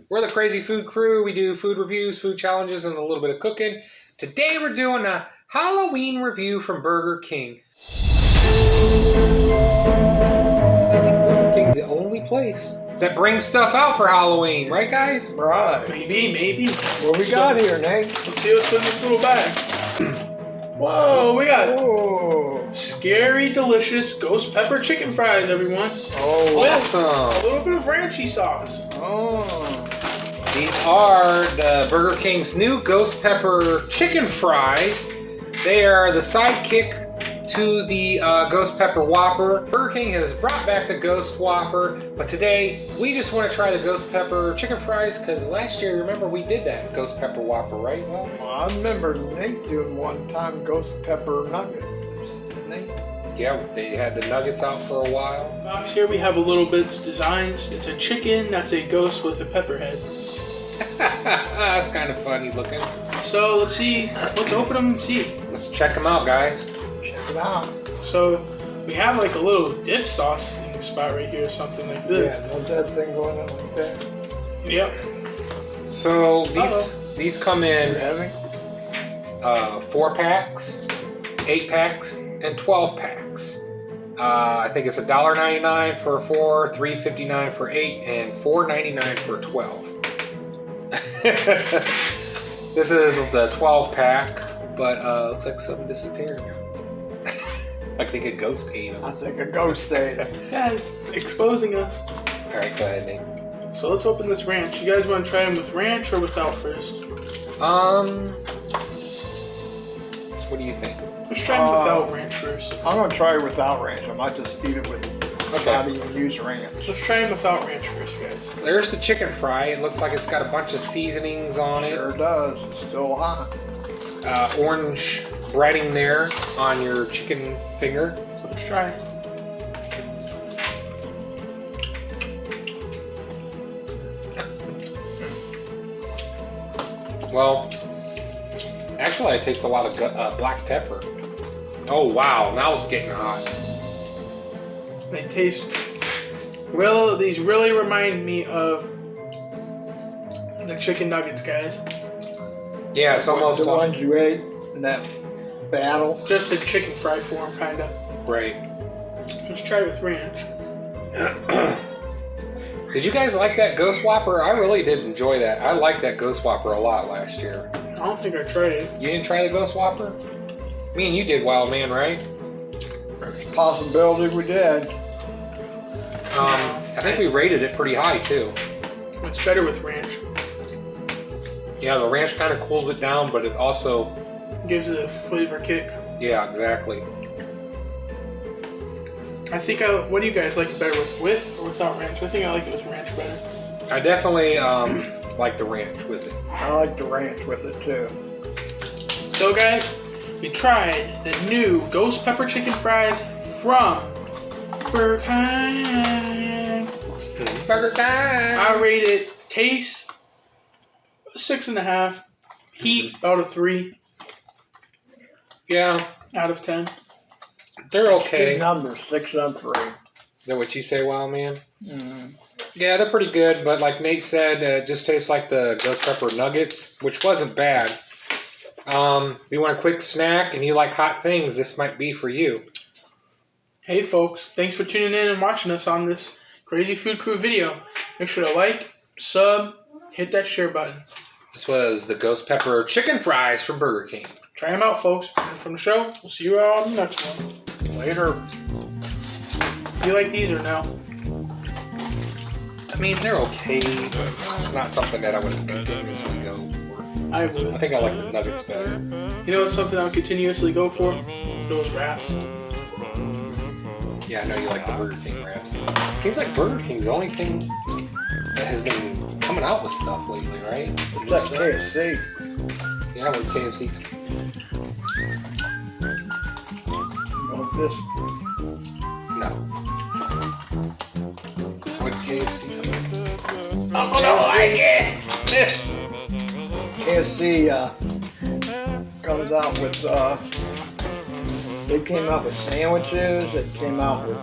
We're the Crazy Food Crew. We do food reviews, food challenges, and a little bit of cooking. Today we're doing a Halloween review from Burger King. I think Burger King's the only place that brings stuff out for Halloween, right guys? Right. Maybe. What we got here, Nate? Let's see what's in this little bag. Whoa, we got scary, delicious ghost pepper chicken fries, everyone. Oh, Awesome. A little bit of ranchy sauce. oh. These are the Burger King's new ghost pepper chicken fries. They are the sidekick to the Ghost Pepper Whopper. Burger King has brought back the Ghost Whopper, but today we just want to try the Ghost Pepper chicken fries because last year, remember, we did that Ghost Pepper Whopper, right? Well, I remember Nate doing one time ghost pepper nugget. Nate? yeah, they had the nuggets out for a while. Box here we have a little bit of designs. It's a chicken that's a ghost with a pepper head. That's kind of funny looking. So let's see. Let's open them and see. Let's check them out, guys. Check it out. So we have like a little dip sauce in the spot right here, something like this. Yeah, no dead thing going on like that. Yep. So these come You're in having? 4 packs, 8 packs, and 12 packs. I think it's $1.99 for 4, $3.59 for 8, and $4.99 for 12. This is the 12 pack, but looks like something disappeared. I think a ghost ate them. I think a ghost ate it. Yeah, exposing us. All right, go ahead, Nate. So let's open this ranch. You guys want to try them with ranch or without first? What do you think? Let's try them without ranch first. I'm going to try it without ranch. I might just eat it with not even use ranch. Let's try them without ranch first, guys. There's the chicken fry. It looks like it's got a bunch of seasonings on it. Sure does. It's still hot. Orange breading there on your chicken finger. So let's try it. Well, actually I taste a lot of black pepper. Oh wow, now it's getting hot. They taste well. These really remind me of the chicken nuggets, guys. Yeah, it's almost the ones you ate in that battle. Just a chicken fry form, kind of. right. Let's try it with ranch. Did you guys like that Ghost Whopper? I really did enjoy that. I liked that Ghost Whopper a lot last year. I don't think I tried it. You didn't try the Ghost Whopper? Me and you did, Wild Man, right? There's a possibility we did. I think we rated it pretty high too. It's better with ranch. Yeah, the ranch kind of cools it down, but it also... Gives it a flavor kick. Yeah, exactly. I think what do you guys like it better with or without ranch? I think I like it with ranch better. I definitely like the ranch with it. I like the ranch with it too. So guys, we tried the new ghost pepper chicken fries from Burger King. Burger King! I rate it taste 6.5, heat out of 3. Yeah, out of 10. they're okay. Big numbers, 6 and 3. Is that what you say, Wild Man? Mm. Yeah, they're pretty good, but like Nate said, it just tastes like the ghost pepper nuggets, which wasn't bad. If you want a quick snack and you like hot things, this might be for you. Hey folks, thanks for tuning in and watching us on this Crazy Food Crew video. Make sure to like, sub, hit that share button. This was the ghost pepper chicken fries from Burger King. Try them out, folks. And from the show, we'll see you all on the next one. Later. Do you like these or no? I mean, they're okay, but not something that I would continuously go for. I would. I think I like the nuggets better. You know what's something I'll continuously go for? Those wraps. Yeah, I know you like the Burger King wraps. Seems like Burger King's the only thing that has been coming out with stuff lately, right? It's like KFC. Yeah, with KFC. You want this? No. What KFC? Uncle don't like it! KFC comes out with, they came out with sandwiches, it came out with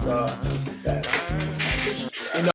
that